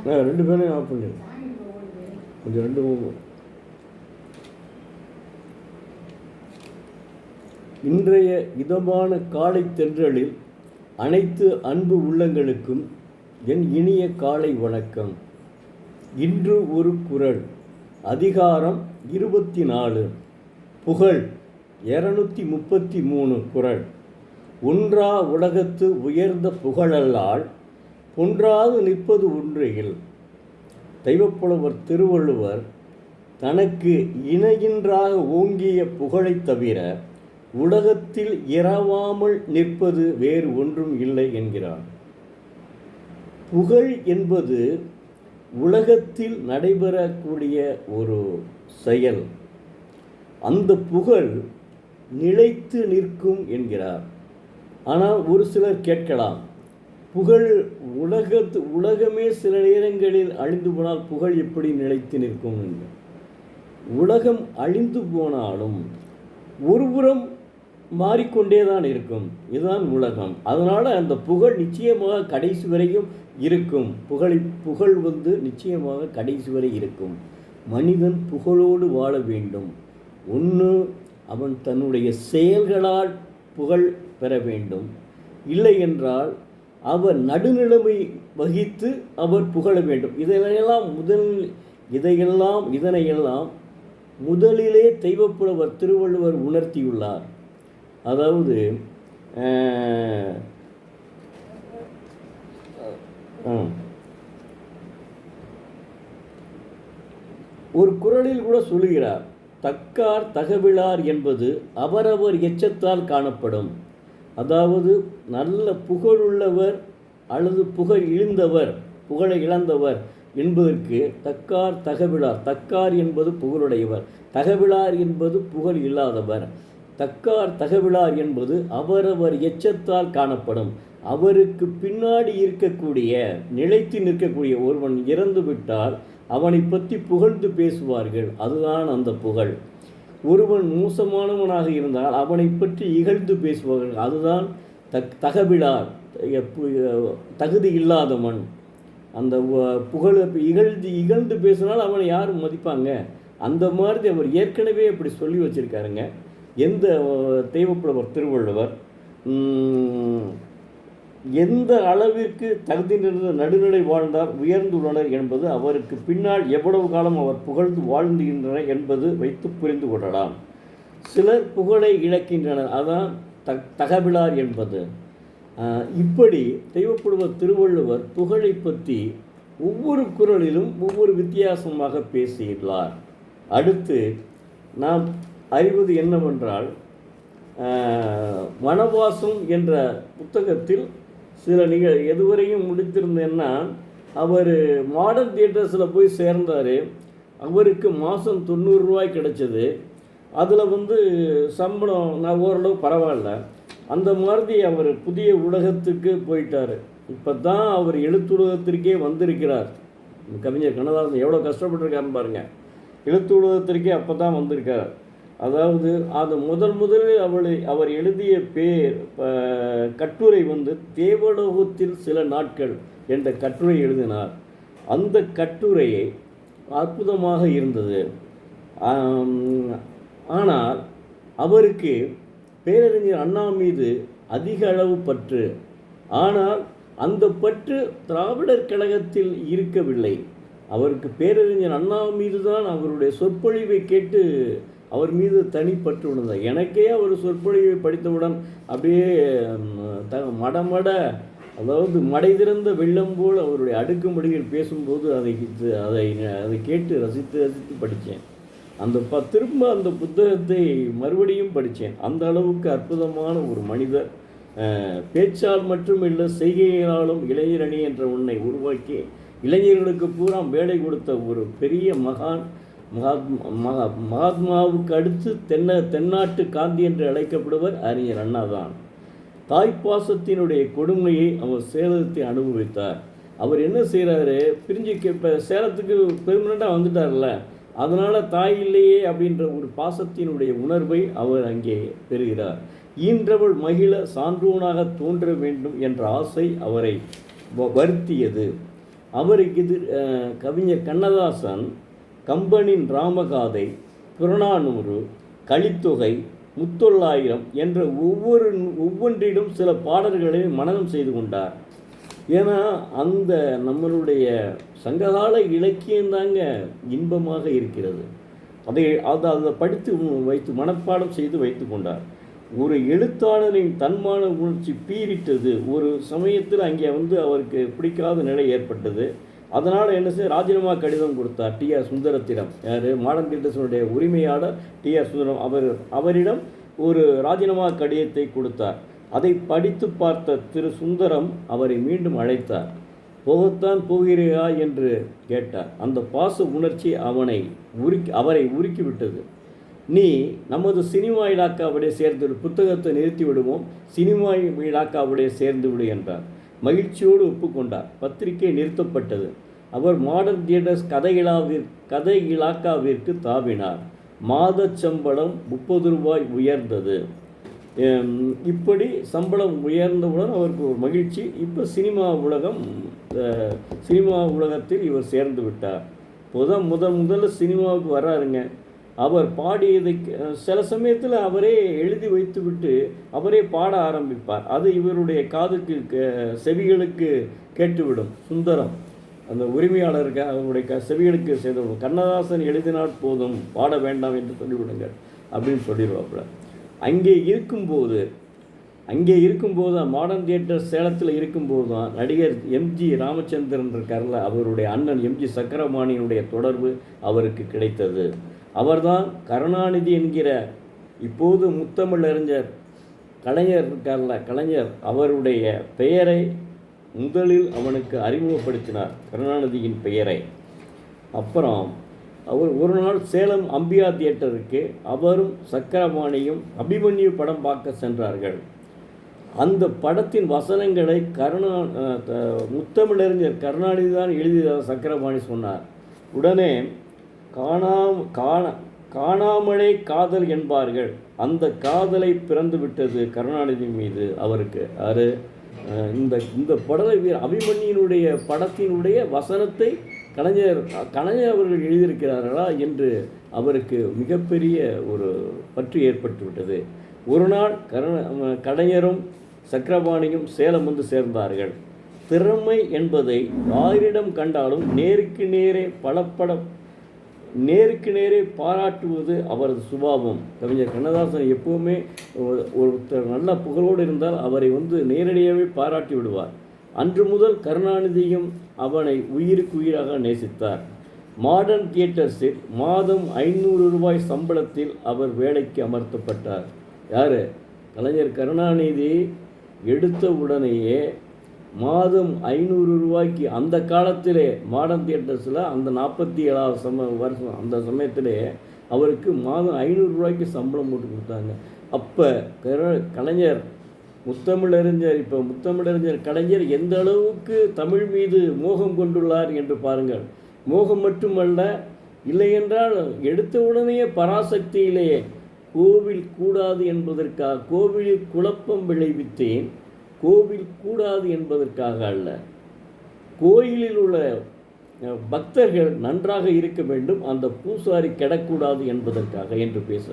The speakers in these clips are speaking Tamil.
நான் 2 பேரையும் ஆஃப் பண்ணிடுறேன். கொஞ்சம் 2 இன்றைய இதமான காலை தென்றலில் அனைத்து அன்பு உள்ளங்களுக்கும் என் இனிய காலை வணக்கம். இன்று ஒரு குறள். அதிகாரம் 24. புகழ் 233 குறள். ஒன்றா உலகத்து உயர்ந்த புகழல்லால் பொன்றாது நிற்பது ஒன்றையில். தெய்வப்புலவர் திருவள்ளுவர் தனக்கு இணையின்றாக ஓங்கிய புகழைத் தவிர உலகத்தில் இரவாமல் நிற்பது வேறு ஒன்றும் இல்லை என்கிறார். புகழ் என்பது உலகத்தில் நடைபெறக்கூடிய ஒரு செயல். அந்த புகழ் நிலைத்து நிற்கும் என்கிறார். ஆனால் ஒரு சிலர் கேட்கலாம், புகழ் உலகமே சில நேரங்களில் அழிந்து போனால் புகழ் எப்படி நிலைத்து நிற்கும் என்று. உலகம் அழிந்து போனாலும் ஒருபுறம் மாறிக்கொண்டே தான் இருக்கும். இதுதான் உலகம். அதனால் அந்த புகழ் நிச்சயமாக கடைசி வரையும் இருக்கும். புகழ் நிச்சயமாக கடைசி வரை இருக்கும். மனிதன் புகழோடு வாழ வேண்டும். ஒன்று அவன் தன்னுடைய செயல்களால் புகழ் பெற வேண்டும். இல்லை என்றால் அவர் நடுநிலைமை வகித்து அவர் புகழ வேண்டும். இதனையெல்லாம் முதலிலே தெய்வப்புலவர் திருவள்ளுவர் உணர்த்தியுள்ளார். அதாவது ஒரு குறளில் கூட சொல்லுகிறார், தக்கார் தகவிலார் என்பது அவரவர் எச்சத்தால் காணப்படும். அதாவது நல்ல புகழுள்ளவர் அல்லது புகழை இழந்தவர் என்பதற்கு தக்கார் தகவிலார். தக்கார் என்பது புகழுடையவர், தகவிலார் என்பது புகழ் இல்லாதவர். தக்கார் தகவிலார் என்பது அவரவர் எச்சத்தால் காணப்படும். அவருக்கு பின்னாடி நிலைத்து நிற்கக்கூடிய ஒருவன் இறந்துவிட்டால் அவனை பற்றி புகழ்ந்து பேசுவார்கள். அதுதான் அந்த புகழ். ஒருவன் மோசமானவனாக இருந்தால் அவனை பற்றி இகழ்ந்து பேசுவார்கள். அதுதான் தகவிலார், தகுதி இல்லாதவன். அந்த புகழை இகழ்ந்து பேசினால் அவனை யாரும் மதிப்பாங்க. அந்த மாதிரி அவர் ஏற்கனவே அப்படி சொல்லி வச்சுருக்காருங்க. எந்த தெய்வப்புலவர் திருவள்ளுவர் எந்த அளவிற்கு தகுதி நிறைந்த நடுநிலை வாழ்ந்தார் உயர்ந்துள்ளனர் என்பது அவருக்கு பின்னால் எவ்வளவு காலம் அவர் புகழ்ந்து வாழ்ந்துகின்றனர் என்பது வைத்து புரிந்து கொள்ளலாம். சிலர் புகழை இழக்கின்றனர். அதான் தகவிலார் என்பது. இப்படி தெய்வப்புலவர் திருவள்ளுவர் புகழை பற்றி ஒவ்வொரு குறளிலும் ஒவ்வொரு வித்தியாசமாக பேசியுள்ளார். அடுத்து நாம் அறிவது என்னவென்றால், வனவாசம் என்ற புத்தகத்தில் எதுவரையும் முடித்திருந்தேன்னா, அவர் மாடர்ன் தியேட்டர்ஸில் போய் சேர்ந்தார். அவருக்கு மாதம் 90 ரூபாய் கிடைச்சது. அதில் சம்பளம் நான் ஓரளவு பரவாயில்ல. அந்த மாதிரி அவர் புதிய உலகத்துக்கு போயிட்டார். இப்போ தான் அவர் எழுத்துலகத்திற்கே வந்திருக்கிறார். கவிஞர் கண்ணதாசன் எவ்வளோ கஷ்டப்பட்டுருக்காருன்னு பாருங்கள். எழுத்துலகத்திற்கே அப்போ தான் வந்திருக்கார். அதாவது அது முதலில் அவர் எழுதிய கட்டுரை தேவலோகத்தில் சில நாட்கள் என்ற கட்டுரை எழுதினார். அந்த கட்டுரையை அற்புதமாக இருந்தது. ஆனால் அவருக்கு பேரறிஞர் அண்ணா மீது அதிக அளவு பற்று. ஆனால் அந்த பற்று திராவிடர் கழகத்தில் இருக்கவில்லை. அவருக்கு பேரறிஞர் அண்ணா மீது தான் அவருடைய சொற்பொழிவை கேட்டு அவர் மீது தனிப்பற்று உணர்ந்தார். எனக்கே அவர் சொற்பொழிவை படித்தவுடன் அப்படியே அதாவது மடை திறந்த வெள்ளம் போல் அவருடைய அடுக்குமடியில் பேசும்போது அதை கேட்டு ரசித்து படித்தேன். திரும்ப அந்த புத்தகத்தை மறுபடியும் படித்தேன். அந்த அளவுக்கு அற்புதமான ஒரு மனிதர். பேச்சால் மட்டுமில்லை, செய்கையினாலும் இளைஞரணி என்ற ஒன்றை உருவாக்கி இளைஞர்களுக்கு பூரா வேலை கொடுத்த ஒரு பெரிய மகான். மகாத்மாவுக்கு அடுத்து தென்னாட்டு காந்தி என்று அழைக்கப்படுவர் அறிஞர் அண்ணா தான். தாய்ப்பாசத்தினுடைய கொடுமையை அவர் சேலத்தை அனுபவித்தார். அவர் என்ன செய்கிறாரு, இப்போ சேலத்துக்கு பெர்மனண்ட்டாக வந்துட்டார்ல, அதனால் தாய் இல்லையே அப்படின்ற ஒரு பாசத்தினுடைய உணர்வை அவர் அங்கே பெறுகிறார். ஈன்றவள் மகிழ சான்றோனாக தோன்ற வேண்டும் என்ற ஆசை அவரை வருத்தியது. அவருக்கு கவிஞர் கண்ணதாசன் கம்பனின் ராமகாதை, புறநானூறு, கலித்தொகை, முத்தொள்ளாயிரம் என்ற ஒவ்வொன்றிலும் சில பாடல்களை மனனம் செய்து கொண்டார். ஏன்னா அந்த நம்மளுடைய சங்ககால இலக்கியந்தாங்க இன்பமாக இருக்கிறது. அதை படித்து வைத்து மனப்பாடம் செய்து வைத்து கொண்டார். ஒரு எழுத்தாளரின் தன்மான உணர்ச்சி பீரிட்டது. ஒரு சமயத்தில் அங்கே அவருக்கு பிடிக்காத நிலை ஏற்பட்டது. அதனால் என்ன செய்ய ராஜினாமா கடிதம் கொடுத்தார் டி.ஆர். சுந்தரத்திடம். யார்? மாடர்ன் தியேட்டர்ஸுடைய உரிமையாளர் டி.ஆர். சுந்தரம். அவரிடம் ஒரு ராஜினாமா கடிதத்தை கொடுத்தார். அதை படித்து பார்த்த திரு சுந்தரம் அவரை மீண்டும் அழைத்தார். போகத்தான் போகிறீரா என்று கேட்டார். அந்த பாச உணர்ச்சி அவரை உருக்கிவிட்டது. நீ நமது சினிமா இலாக்காவுடைய சேர்ந்து புத்தகத்தை நிறுத்தி விடுவோம், சினிமா இலாக்காவுடைய சேர்ந்து விடு என்றார். மகிழ்ச்சியோடு ஒப்புக்கொண்டார். பத்திரிகை நிறுத்தப்பட்டது. அவர் மாடர்ன் தியேட்டர்ஸ் கதை இலாக்காவிற்கு தாவினார். மாத சம்பளம் 30 ரூபாய் உயர்ந்தது. இப்படி சம்பளம் உயர்ந்தவுடன் அவருக்கு ஒரு மகிழ்ச்சி. இப்போ சினிமா உலகத்தில் இவர் சேர்ந்து விட்டார். முதல்ல சினிமாவுக்கு வர்றாருங்க. அவர் பாடியதை சில சமயத்தில் அவரே எழுதி வைத்துவிட்டு அவரே பாட ஆரம்பிப்பார். அது இவருடைய செவிகளுக்கு கேட்டுவிடும். சுந்தரம் அந்த உரிமையாளருக்கு அவருடைய செவிகளுக்கு செய்துவிடும். கண்ணதாசன் எழுதினால் போதும், பாட வேண்டாம் என்று சொல்லிவிடுங்கள் அப்படின்னு சொல்லிடுவாப்புல. அங்கே இருக்கும்போது மாடர்ன் தியேட்டர் சேலத்தில் இருக்கும்போது தான் நடிகர் எம்ஜி ராமச்சந்திரன் இருக்கார்ல, அவருடைய அண்ணன் எம்ஜி சக்கரபாணியினுடைய தொடர்பு அவருக்கு கிடைத்தது. அவர்தான் கருணாநிதி என்கிற இப்போது முத்தமிழறிஞர் கலைஞர் இருக்கார்ல, கலைஞர் அவருடைய பெயரை முதலில் அவனுக்கு அறிமுகப்படுத்தினார், கருணாநிதியின் பெயரை. அப்புறம் அவர் ஒரு நாள் சேலம் அம்பியா தியேட்டருக்கு அவரும் சக்கரபாணியும் அபிமன்யு படம் பார்க்க சென்றார்கள். அந்த படத்தின் வசனங்களை முத்தமிழறிஞர் கருணாநிதி தான் எழுதியதாக சக்கரபாணி சொன்னார். உடனே காணாமலே காதல் என்பார்கள், அந்த காதலை பிறந்து விட்டது கருணாநிதி மீது அவருக்கு. அது இந்த அபிமன்யுனுடைய படத்தினுடைய வசனத்தை கலைஞர் அவர்கள் எழுதியிருக்கிறார்களா என்று அவருக்கு மிகப்பெரிய ஒரு பற்று ஏற்பட்டுவிட்டது. ஒரு நாள் கலைஞரும் சக்கரபாணியும் சேலம் சேர்ந்தார்கள். திறமை என்பதை யாரிடம் கண்டாலும் நேருக்கு நேரே பாராட்டுவது அவரது சுபாவம். கவிஞர் கண்ணதாசன் எப்போவுமே ஒருத்தர் நல்ல புகழோடு இருந்தால் அவரை நேரடியாகவே பாராட்டி விடுவார். அன்று முதல் கருணாநிதியும் அவனை உயிருக்கு உயிராக நேசித்தார். மாடர்ன் தியேட்டர்ஸில் மாதம் 500 ரூபாய் சம்பளத்தில் அவர் வேலைக்கு அமர்த்தப்பட்டார். யார்? கலைஞர் கருணாநிதி எடுத்த உடனேயே மாதம் 500 ரூபாய்க்கு, அந்த காலத்திலே மாடர்ன் தியேட்டர்ஸில் அந்த 47வது வருஷம் அந்த சமயத்திலே அவருக்கு மாதம் 500 ரூபாய்க்கு சம்பளம் போட்டு கொடுத்தாங்க. அப்போ கலைஞர் முத்தமிழறிஞர் கலைஞர் எந்த அளவுக்கு தமிழ் மீது மோகம் கொண்டுள்ளார் என்று பாருங்கள். மோகம் மட்டுமல்ல, இல்லையென்றால் எடுத்த உடனேயே பராசக்தியிலேயே கோவில் கூடாது என்பதற்காக, கோவிலில் குழப்பம் விளைவித்தேன், கோவில் கூடாது என்பதற்காக அல்ல, கோயிலில் உள்ள பக்தர்கள் நன்றாக இருக்க வேண்டும், அந்த பூசாரி கெடக்கூடாது என்பதற்காக என்று பேச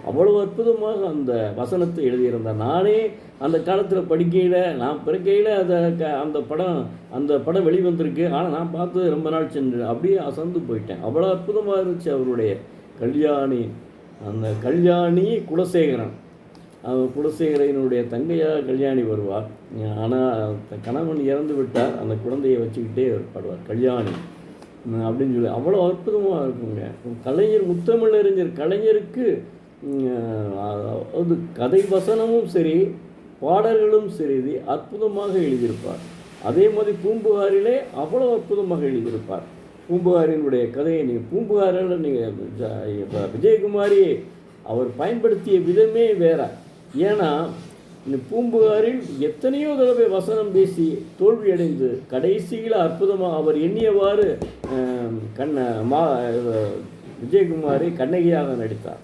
அவ்வளவு அற்புதமாக அந்த வசனத்தை எழுதியிருந்தார். நானே அந்த காலத்தில் படிக்கையில், நான் பிறக்கையில் அந்த படம் வெளிவந்திருக்கு. ஆனால் நான் பார்த்தது ரொம்ப நாள் சென்று அப்படியே அசந்து போயிட்டேன். அவ்வளோ அற்புதமாக இருந்துச்சு அவருடைய கல்யாணி குலசேகரனுடைய தங்கையாக கல்யாணி வருவார். ஆனால் கணவன் இறந்து விட்டார், அந்த குழந்தையை வச்சுக்கிட்டே பாடுவார் கல்யாணி அப்படின்னு சொல்லி. அவ்வளோ அற்புதமாக இருக்குங்க. முத்தமிழறிஞர் கலைஞருக்கு அது கதை வசனமும் சரி, பாடல்களும் சரி அற்புதமாக எழுதியிருப்பார். அதே மாதிரி பூம்புகாரிலே அவ்வளோ அற்புதமாக எழுதியிருப்பார். பூம்புகாரினுடைய கதையை பூம்புகாரில் விஜயகுமாரி அவர் பயன்படுத்திய விதமே வேற. ஏன்னா இந்த பூம்புகாரில் எத்தனையோ தடவை வசனம் பேசி தோல்வியடைந்து கடைசியில் அற்புதமாக அவர் எண்ணியவாறு விஜயகுமாரி கண்ணகியாக நடித்தார்.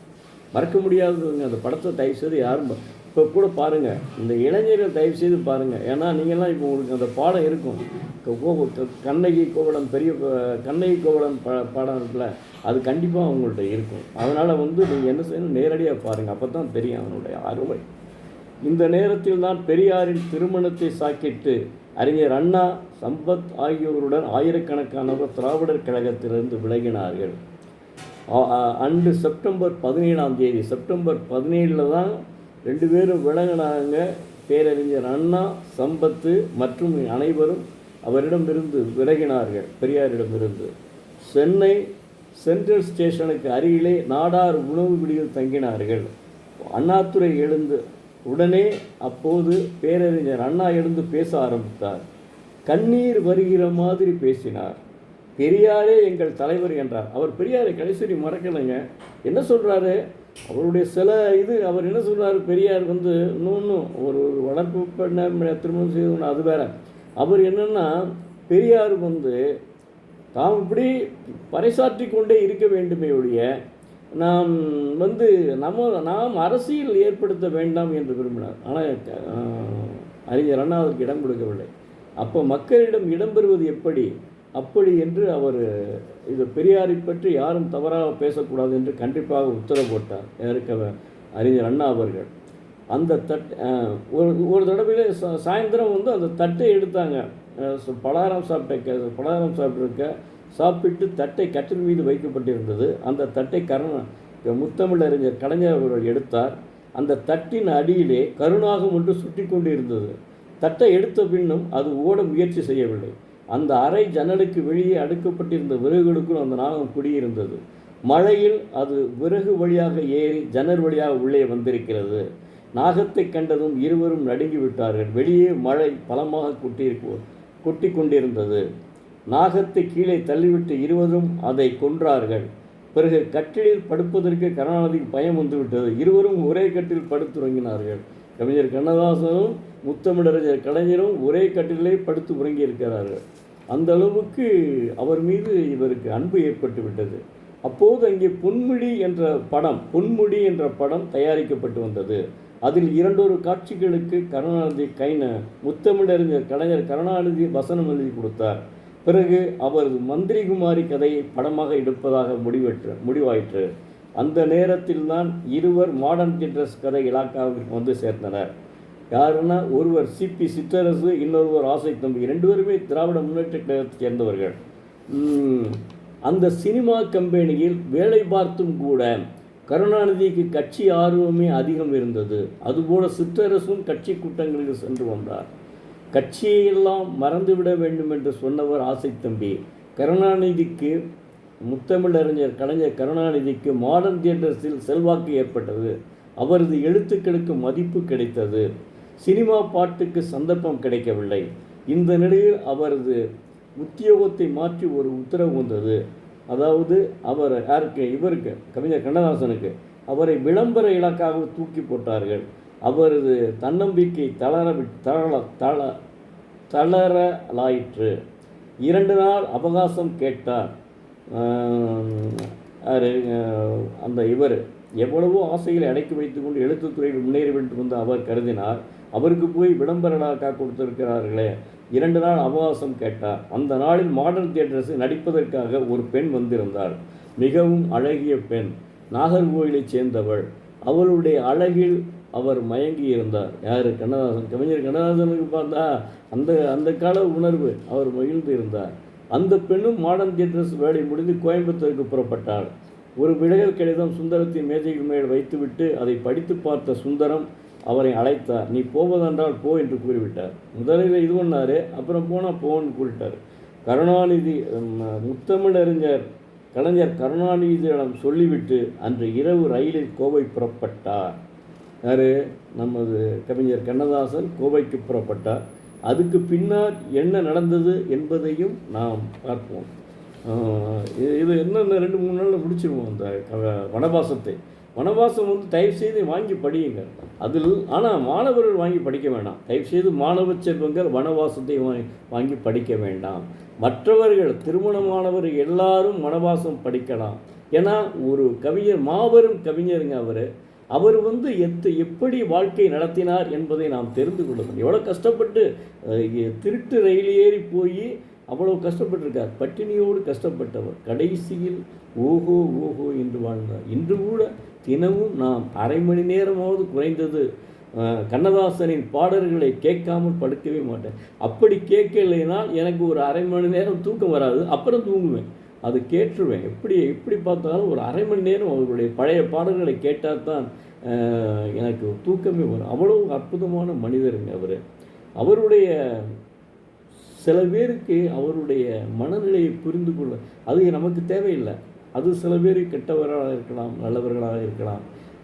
மறக்க முடியாததுங்க அந்த படத்தை. தயவுசெய்து யாரும் இப்போ கூட பாருங்கள், இந்த இளைஞர்கள் தயவுசெய்து பாருங்கள். ஏன்னா நீங்கள்லாம் இப்போ உங்களுக்கு அந்த பாடம் இருக்கும். கண்ணகி கோவலன் கண்ணகி கோவலன் பாடம் இருக்குல்ல, அது கண்டிப்பாக அவங்கள்ட்ட இருக்கும். அதனால் நீங்கள் என்ன செய்யணும், நேரடியாக பாருங்கள். அப்போ தான் தெரியும் அவனுடைய அருமை. இந்த நேரத்தில் தான் பெரியாரின் திருமணத்தை சாக்கிட்டு அறிஞர் அண்ணா, சம்பத் ஆகியோருடன் ஆயிரக்கணக்கானவர் திராவிடர் கழகத்திலிருந்து விலகினார்கள். அன்று செப்டம்பர் 17 செப்டம்பர் 17 தான் 2 பேரும் விலகினாங்க. பேரறிஞர் அண்ணா, சம்பத்து மற்றும் அனைவரும் அவரிடமிருந்து விலகினார்கள். பெரியாரிடமிருந்து சென்னை சென்ட்ரல் ஸ்டேஷனுக்கு அருகிலே நாடார் உணவு விடுதியில் தங்கினார்கள். அண்ணாதுரை எழுந்து உடனே அப்போது பேரறிஞர் அண்ணா எழுந்து பேச ஆரம்பித்தார். கண்ணீர் வருகிற மாதிரி பேசினார். பெரியாரே எங்கள் தலைவர் என்றார். அவர் பெரியாரை கடைசி மறக்கலைங்க. என்ன சொல்கிறாரு, அவருடைய அவர் என்ன சொல்கிறாரு, பெரியார் இன்னொன்று ஒரு வளர்ப்பு பெண்ணை திருமணம் செய்து அது வேற. அவர் என்னென்னா, பெரியார் தாம் இப்படி பறைசாற்றி கொண்டே இருக்க வேண்டுமே ஒழிய நாம் நாம் அரசியல் ஏற்படுத்த வேண்டாம் என்று விரும்பினார். ஆனால் அறிஞர் அண்ணா அதற்கு இடம் கொடுக்கவில்லை. அப்போ மக்களிடம் இடம்பெறுவது அப்படி என்று அவர் இது பெரியாரை பற்றி யாரும் தவறாக பேசக்கூடாது என்று கண்டிப்பாக உத்தரவு போட்டார். யாருக்கு, அறிஞர் அண்ணா அவர்கள். அந்த ஒரு தடவையிலே சாயந்தரம் அந்த தட்டை எடுத்தாங்க. பலகாரம் சாப்பிட்டு தட்டை கட்டில் மீது வைக்கப்பட்டிருந்தது. அந்த தட்டை முத்தமிழறிஞர் கலைஞர் அவர்கள் எடுத்தார். அந்த தட்டின் அடியிலே கருணாகம் ஒன்று சுட்டி கொண்டு இருந்தது. தட்டை எடுத்த பின்னும் அது ஓட முயற்சி செய்யவில்லை. அந்த அறை ஜன்னலுக்கு வெளியே அடுக்கப்பட்டிருந்த விறகுகளுக்குள் அந்த நாகம் குடியிருந்தது. மழையில் அது விறகு வழியாக ஏறி ஜன்னல் வழியாக உள்ளே வந்திருக்கிறது. நாகத்தை கண்டதும் இருவரும் நடுங்கி விட்டார்கள். வெளியே மழை பலமாக கொட்டி கொண்டிருந்தது. நாகத்தை கீழே தள்ளிவிட்டு இருவரும் அதை கொன்றார்கள். பிறகு கட்டிலில் படுப்பதற்கு கருணாநிதிக்கு பயம் வந்துவிட்டது. இருவரும் ஒரே கட்டில் படுத்துறங்கினார்கள். கவிஞர் கண்ணதாசனும் முத்தமிழறிஞர் கலைஞரும் ஒரே கட்டிலே படுத்து உறங்கியிருக்கிறார்கள். அந்த அளவுக்கு அவர் மீது இவருக்கு அன்பு ஏற்பட்டு விட்டது. அப்போது அங்கே பொன்முடி என்ற படம் தயாரிக்கப்பட்டு வந்தது. அதில் 2 காட்சிகளுக்கு கருணாநிதி முத்தமிழறிஞர் கலைஞர் கருணாநிதி வசனம் எழுதி கொடுத்தார். பிறகு அவரது மந்திரிகுமாரி கதையை படமாக எடுப்பதாக முடிவாயிற்று. அந்த நேரத்தில் தான் இருவர் மாடர்ன் தியேட்டர்ஸ் கதை இலாக்காவிற்கு சேர்ந்தனர். யாருன்னா, ஒருவர் சிபி சிற்றரசு, இன்னொருவர் ஆசைத்தம்பி. 2 பேருமே திராவிட முன்னேற்ற கழகத்தை சேர்ந்தவர்கள். அந்த சினிமா கம்பெனியில் வேலை பார்த்தும் கூட கருணாநிதிக்கு கட்சி ஆர்வமே அதிகம் இருந்தது. அதுபோல சிற்றரசும் கட்சி கூட்டங்களுக்கு சென்று வந்தார். கட்சியெல்லாம் மறந்துவிட வேண்டும் என்று சொன்னவர் ஆசைத்தம்பி. முத்தமிழறிஞர் கலைஞர் கருணாநிதிக்கு மாடர்ன் தியேட்டர்ஸில் செல்வாக்கு ஏற்பட்டது. அவரது எழுத்துக்களுக்கு மதிப்பு கிடைத்தது. சினிமா பாட்டுக்கு சந்தர்ப்பம் கிடைக்கவில்லை. இந்த நிலையில் அவரது உத்தியோகத்தை மாற்றி ஒரு உத்தரவு வந்தது. அதாவது இவருக்கு கவிஞர் கண்ணதாசனுக்கு அவரை விளம்பர இலக்காக தூக்கி போட்டார்கள். அவரது தன்னம்பிக்கை தளரலாயிற்று. 2 நாள் அவகாசம் கேட்டார். இவர் எவ்வளவோ ஆசைகளை அடக்கி வைத்துக்கொண்டு எழுத்துத்துறையில் முன்னேறி வேண்டும் அவர் கருதினார். அவருக்கு போய் விளம்பர இலாக்கா கொடுத்திருக்கிறார்களே. 2 நாள் அவகாசம் கேட்டார். அந்த நாளில் மாடர்ன் தியேட்டர்ஸில் நடிப்பதற்காக ஒரு பெண் வந்திருந்தாள். மிகவும் அழகிய பெண், நாகர்கோவிலைச் சேர்ந்தவள். அவளுடைய அழகில் அவர் மயங்கி இருந்தார். யார்? கண்ணதாசன். கவிஞர் கண்ணதாசனுக்கு பார்த்தா அந்த கால உணர்வு. அவர் மகிழ்ந்து இருந்தார். அந்த பெண்ணும் மாடர்ன் தியேட்டர்ஸ் வேலை முடிந்து கோயம்புத்தூருக்கு புறப்பட்டாள். ஒரு விலகல் கடிதம் சுந்தரத்தின் மேஜைகள் மேல் வைத்துவிட்டு அதை படித்து பார்த்த சுந்தரம் அவரை அழைத்தார். நீ போவதென்றால் போ என்று கூறிவிட்டார். முதலில் இது பண்ணார், அப்புறம் போனால் போன்னு கூறிட்டார். முத்தமிழறிஞர் கலைஞர் கருணாநிதியிடம் சொல்லிவிட்டு அன்று இரவு ரயிலில் கோவை புறப்பட்டார். யார்? நமது கவிஞர் கண்ணதாசன் கோவைக்கு புறப்பட்டார். அதுக்கு பின்னால் என்ன நடந்தது என்பதையும் நாம் பார்ப்போம். இது என்னென்ன 2-3 நாளில் முடிச்சிருவோம். அந்த வனவாசம் தயவுசெய்து வாங்கி படியுங்க. ஆனால் மாணவர்கள் வாங்கி படிக்க வேண்டாம். தயவுசெய்து மாணவ செல்வங்கள் வனவாசத்தை வாங்கி படிக்க வேண்டாம். மற்றவர்கள் திருமணமானவர் எல்லாரும் வனவாசம் படிக்கலாம். ஏன்னா ஒரு கவிஞர், மாபெரும் கவிஞருங்க அவர். அவர் வந்து எப்படி வாழ்க்கை நடத்தினார் என்பதை நாம் தெரிந்து கொள்ள வேண்டும். எவ்வளோ கஷ்டப்பட்டு திருட்டு ரயில் ஏறி போய் அவ்வளோ கஷ்டப்பட்டிருக்கார். பட்டினியோடு கஷ்டப்பட்டவர் கடைசியில் ஓஹோ ஓஹோ என்று வாழ்ந்தார். இன்று கூட தினமும் நாம் அரை மணி நேரமாவது குறைந்தது கண்ணதாசனின் பாடல்களை கேட்காமல் படுக்கவே மாட்டேன். அப்படி கேட்கலைனால் எனக்கு ஒரு அரை மணி நேரம் தூக்கம் வராது. அப்புறம் தூங்குவேன், அது கேட்டுருவேன். எப்படி பார்த்தாலும் ஒரு அரை மணி நேரம் அவர்களுடைய பழைய பாடல்களை கேட்டால் தான் எனக்கு தூக்கமே வரும். அவ்வளோ அற்புதமான மனிதருங்க அவர். அவருடைய சில பேருக்கு அவருடைய மனநிலையை புரிந்து கொள்ள அது நமக்கு தேவையில்லை. அது சில பேர் கெட்டவர்களாக இருக்கலாம், நல்லவர்களாக இருக்கலாம்,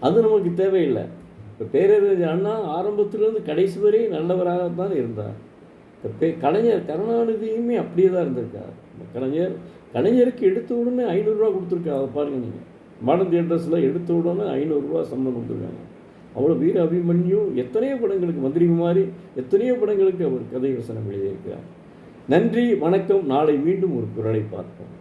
அது நமக்கு தேவையில்லை. இப்போ பேரறிஞர் அண்ணா ஆரம்பத்திலிருந்து கடைசி வரை நல்லவராகத்தான் இருந்தார். கலைஞர் கருணாநிதியுமே அப்படியே தான் இருந்திருக்கார். கலைஞருக்கு எடுத்த உடனே 500 ரூபா கொடுத்துருக்காங்க. அதை பாருங்கள் நீங்கள், மாடர்ன் தியேட்டர்ஸில் எடுத்த உடனே 500 ரூபா சம்பளம் கொடுத்துருக்காங்க. அவ்வளோ வீர அபிமன்யு எத்தனையோ படங்களுக்கு, மந்திரிகுமாரி எத்தனையோ படங்களுக்கு அவர் கதை வசனம் எழுதியிருக்கிறார். நன்றி, வணக்கம். நாளை மீண்டும் ஒரு குரலை பார்ப்போம்.